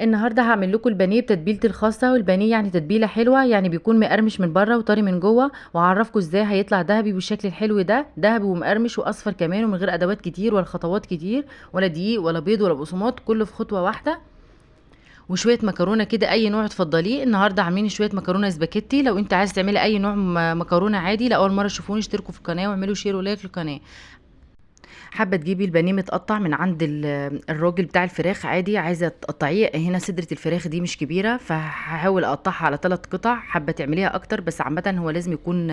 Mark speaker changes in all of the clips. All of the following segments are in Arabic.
Speaker 1: النهارده هعمل لكم البانيه بتتبيلتي الخاصه، والبانيه يعني تتبيله حلوه، يعني بيكون مقرمش من بره وطري من جوه، وهعرفكم ازاي هيطلع ذهبي بالشكل الحلو ده، ذهبي ومقرمش واصفر كمان، ومن غير ادوات كتير ولا خطوات كتير ولا دقيق ولا بيض ولا بقسماط، كله في خطوه واحده. وشويه مكرونه كده اي نوع تفضليه. النهارده عاملين شويه مكرونه سباكيتي، لو انت عايز تعملي اي نوع مكرونه عادي. لاول مره تشوفوني اشتركوا في القناه واعملوا شير ولايك للقناه. حابه تجيبي البانيه متقطع من عند الراجل بتاع الفراخ عادي، عايزه تقطعيه. هنا صدره الفراخ دي مش كبيره، فهحاول اقطعها على 3 قطع. حابه تعمليها اكتر، بس عامه هو لازم يكون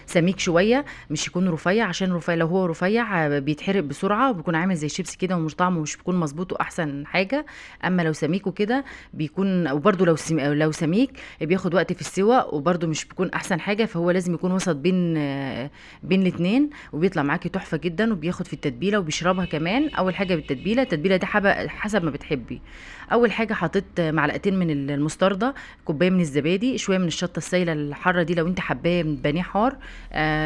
Speaker 1: سميك شويه، مش يكون رفيع، عشان رفيع لو هو رفيع بيتحرق بسرعه وبيكون عامل زي شيبسي كده، ومش طعمه مش بيكون مظبوط واحسن حاجه. اما لو سميك وكده بيكون، وبرده لو سميك بياخد وقت في السوا، وبرده مش بيكون احسن حاجه. فهو لازم يكون وسط بين الاتنين، وبيطلع معاكي تحفه جدا، وبياخد في التتبيله وبيشربها كمان. اول حاجه بالتتبيله، التتبيله دي حسب ما بتحبي. اول حاجه حطيت معلقتين من المستردة، كوبايه من الزبادي، شويه من الشطه السايله الحاره دي لو انت حباه بانيه حار.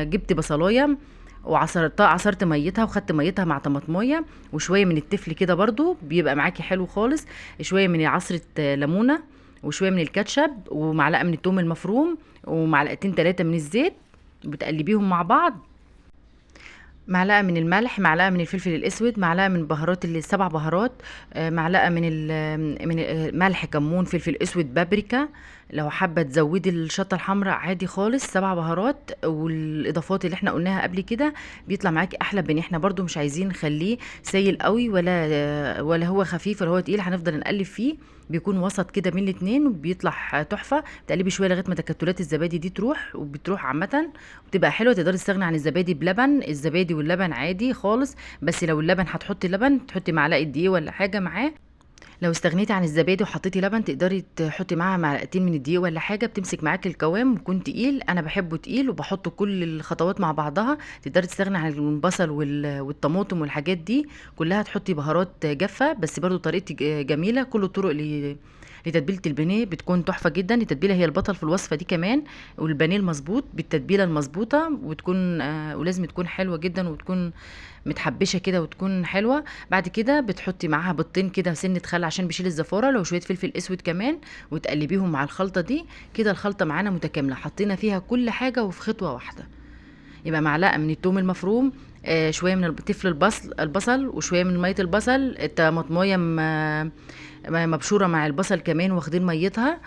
Speaker 1: جبت بصلايه وعصرتها، عصرت ميتها وخدت ميتها مع طماطميه، وشويه من التفل كده برضو بيبقى معاكي حلو خالص. شويه من عصره ليمونه، وشويه من الكاتشب، ومعلقه من الثوم المفروم، ومعلقتين 3 من الزيت، بتقلبيهم مع بعض. معلقه من الملح، معلقه من الفلفل الاسود، معلقه من بهارات السبع بهارات، معلقه من ملح، كمون، فلفل اسود، بابريكا. لو حابه تزودي الشطه الحمراء عادي خالص، 7 بهارات، والاضافات اللي احنا قلناها قبل كده. بيطلع معاكي احلى بان احنا برضو مش عايزين نخليه سايل قوي، ولا هو خفيف ولا هو تقيل. هنفضل نقلب فيه، بيكون وسط كده بين الاتنين، وبيطلع تحفه. تقلبي شويه لغايه ما تكتلات الزبادي دي تروح، وبتروح عامه بتبقى حلوه. تقدري تستغني عن الزبادي بلبن، الزبادي واللبن عادي خالص. بس لو اللبن هتحطي لبن، تحطي معلقه دقيق ولا حاجه معاه. لو استغنيتي عن الزبادي وحطيتي لبن، تقدري تحطي معاها معلقتين من الدقيق ولا حاجه، بتمسك معاكي القوام ويكون تقيل. انا بحبه تقيل وبحط كل الخطوات مع بعضها. تقدري تستغني عن البصل والطماطم والحاجات دي كلها، تحطي بهارات جافه. بس برضو طريقتي جميله. كل الطرق لتتبيله البانيه بتكون تحفه جدا. التتبيله هي البطل في الوصفه دي كمان، والبانيه المظبوط بالتتبيله المظبوطه، وتكون ولازم تكون حلوه جدا، وتكون متحبشه كده وتكون حلوه. بعد كده بتحطي معاها بيضتين كده، سنه خل عشان بيشيل الزفاره، لو شويه فلفل اسود كمان، وتقلبيهم مع الخلطه دي. كده الخلطه معانا متكامله، حطينا فيها كل حاجه وفي خطوه واحده. يبقى معلقه من الثوم المفروم، شويه من تفل البصل، وشويه من ميه البصل، الطماطمايه مبشوره مع البصل كمان واخدين ميتها،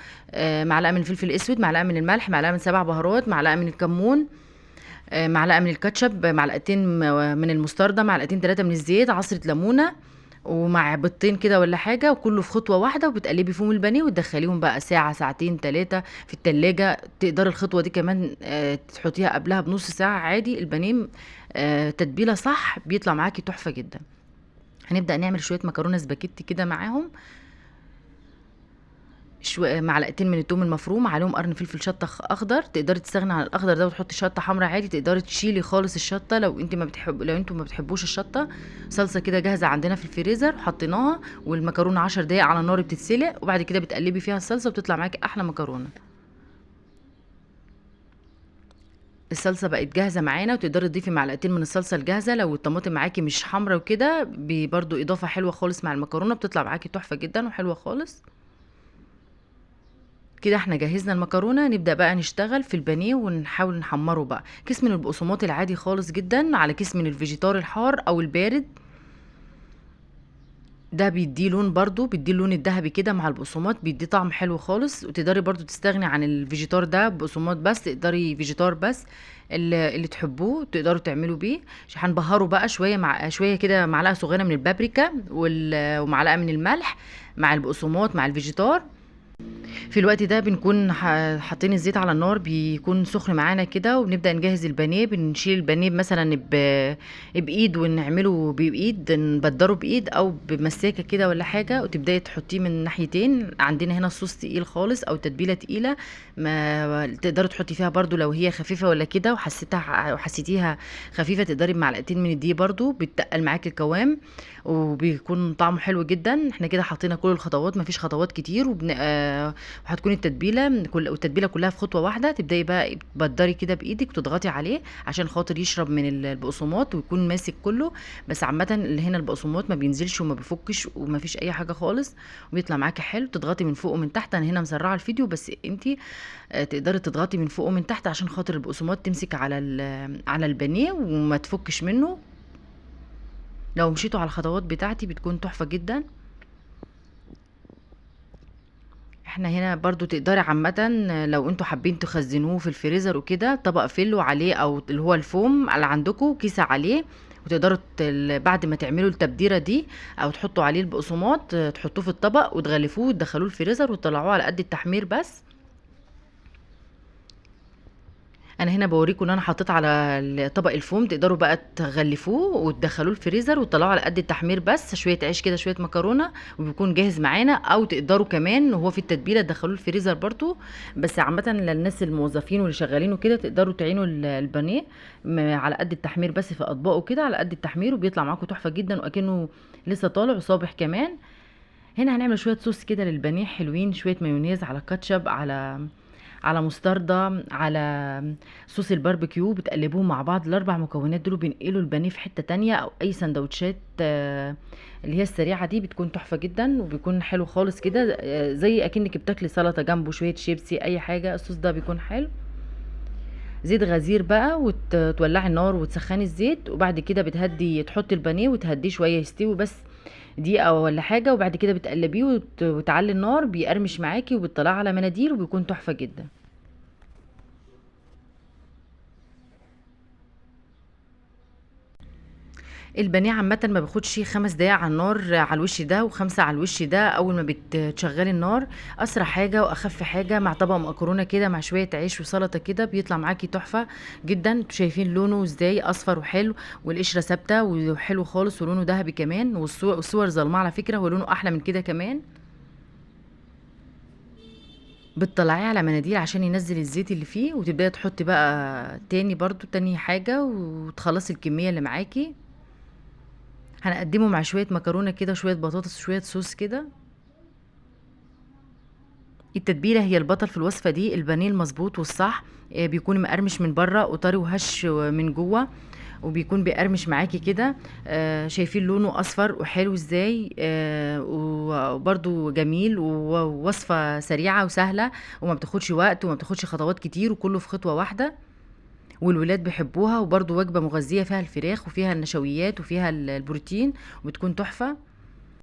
Speaker 1: معلقه من الفلفل الاسود، معلقه من الملح، معلقه من 7 بهارات، معلقه من الكمون، معلقه من الكاتشب، معلقتين من المستردة، معلقتين 3 من الزيت، عصره ليمونه، ومع بيضتين كده ولا حاجه، وكله في خطوه واحده. وبتقلبي فيهم البانيه وتدخليهم بقى ساعه ساعتين 3 في التلاجة. تقدر الخطوه دي كمان تحطيها قبلها بنص ساعه عادي. البانيه تتبيله صح بيطلع معاكي تحفه جدا. هنبدا نعمل شويه مكرونه سباكيتي كده معاهم. معلقتين من الثوم المفروم، عليهم قرن فلفل شطه اخضر. تقدري تستغني عن الاخضر ده وتحطي شطه حمراء عادي. تقدري تشيلي خالص الشطه لو انتوا ما بتحبوش الشطه. صلصه كده جاهزه عندنا في الفريزر، حطيناها. والمكرونه 10 دقايق على النار بتتسلق، وبعد كده بتقلبي فيها الصلصه وبتطلع معاكي احلى مكرونه. الصلصه بقت جاهزه معانا، وتقدري تضيفي معلقتين من الصلصه الجاهزه لو الطماطم معاكي مش حمرا وكده، برضو اضافه حلوه خالص مع المكرونه، بتطلع معاكي تحفه جدا وحلوه خالص. كده احنا جهزنا المكرونه. نبدا بقى نشتغل في البانيه ونحاول نحمره بقى. كيس من البقسماط العادي خالص جدا على كيس من الفيجيتار الحار او البارد، ده بيديه لون، برضو بيديه اللون الذهبي كده مع البقسماط، بيديه طعم حلو خالص. وتقدري برضو تستغني عن الفيجيتار ده، بقسماط بس، تقدري فيجيتار بس اللي تحبوه تقدروا تعملوا بيه. هنبهره بقى شويه مع شويه كده، معلقه صغيره من البابريكا ومعلقه من الملح مع البقسماط مع الفيجيتار. في الوقت ده بنكون حاطين الزيت على النار، بيكون سخن معانا كده، وبنبدأ نجهز البانيه. بنشيل البانيه مثلا بإيد، ونعمله بإيد، نبدره بإيد أو بمساكة كده ولا حاجة، وتبدأي تحطيه من ناحيتين. عندنا هنا الصوص تقيل خالص أو تتبيلة تقيلة، ما تقدري تحطي فيها برضو لو هي خفيفة ولا كده، وحسيتيها خفيفة، تقدري بمعلقتين من الدقيق برضو بتقل معاكي القوام، وبيكون طعمه حلو جدا. احنا كده حطينا كل الخطوات، مفيش خطوات كتير، وهتكون التتبيله كلها في خطوه واحده. تبداي بقى تبدري كده بايدك وتضغطي عليه عشان خاطر يشرب من البقسماط ويكون ماسك كله. بس عامه اللي هنا البقسماط ما بينزلش وما بيفكش وما فيش اي حاجه خالص، وبيطلع معاكي حلو. تضغطي من فوق ومن تحت، انا هنا مسرعه الفيديو بس انتي تقدري تضغطي من فوق ومن تحت عشان خاطر البقسماط تمسك على البانيه وما تفكش منه. لو مشيتوا على الخطوات بتاعتي بتكون تحفه جدا. احنا هنا برضو تقدري عامة لو انتوا حابين تخزنوه في الفريزر وكده، طبق فيلو عليه او اللي هو الفوم اللي عندكم كيسة عليه، وتقدروا بعد ما تعملوا التبديرة دي او تحطوا عليه البقسماط تحطوه في الطبق وتغلفوه وتدخلوه الفريزر وتطلعوه على قد التحمير بس. انا هنا بوريكم ان انا حطيت على طبق الفوم، تقدروا بقى تغلفوه وتدخلوه الفريزر وتطلعوه على قد التحمير بس، شويه عيش كده شويه مكرونه وبيكون جاهز معانا. او تقدروا كمان وهو في التتبيله تدخلوه الفريزر برضو. بس عامه للناس الموظفين واللي شغالين وكده تقدروا تعينوا البانيه على قد التحمير بس في اطباقه كده على قد التحمير، وبيطلع معاكم تحفه جدا واكنه لسه طالع وصابح كمان. هنا هنعمل شويه صوص كده للبانيه حلوين، شويه مايونيز على كاتشب على مستردة على صوص الباربيكيو، بتقلبوهم مع بعض. الاربع مكونات دول بينقلوا البانيه في حتة تانية، او اي سندوتشات اللي هي السريعة دي بتكون تحفة جدا وبيكون حلو خالص كده، زي اكنك بتاكلي سلطة جنبه شوية شيبسي اي حاجة. الصوص ده بيكون حلو. زيت غزير بقى وتولعي النار وتسخني الزيت، وبعد كده بتهدي تحطي البانيه وتهديه شويه يستوي بس دقيقه ولا حاجه، وبعد كده بتقلبيه وتعلي النار بيقرمش معاكي وبتطلعيه على مناديل وبيكون تحفه جدا. البانيه عامة ما بياخدش 5 دقايق على النار على الوش ده و5 على الوش ده. اول ما بتشغلي النار اسرع حاجة واخف حاجة مع طبق مكرونة كده مع شوية عيش وسلطة كده بيطلع معاكي تحفة جدا. انتوا شايفين لونه ازاي اصفر وحلو والقشرة ثابتة وحلو خالص ولونه ذهبي كمان، والصور ظلمة على فكرة، ولونه احلى من كده كمان. بتطلعيه على مناديل عشان ينزل الزيت اللي فيه، وتبداي تحطي بقى تاني برضو تاني حاجة وتخلصي الكمية اللي معاكي. هنقدمه مع شوية مكرونة كده وشوية بطاطس وشوية صوص كده. التتبيلة هي البطل في الوصفة دي، البانيه المظبوط والصح بيكون مقرمش من بره وطري وهش من جوه، وبيكون بيقرمش معاكي كده. شايفين لونه اصفر وحلو ازاي، وبرده جميل ووصفة سريعة وسهلة وما بتاخدش وقت وما بتاخدش خطوات كتير وكله في خطوة واحدة، والولاد بيحبوها. وبرده وجبة مغذية فيها الفراخ وفيها النشويات وفيها البروتين وبتكون تحفة.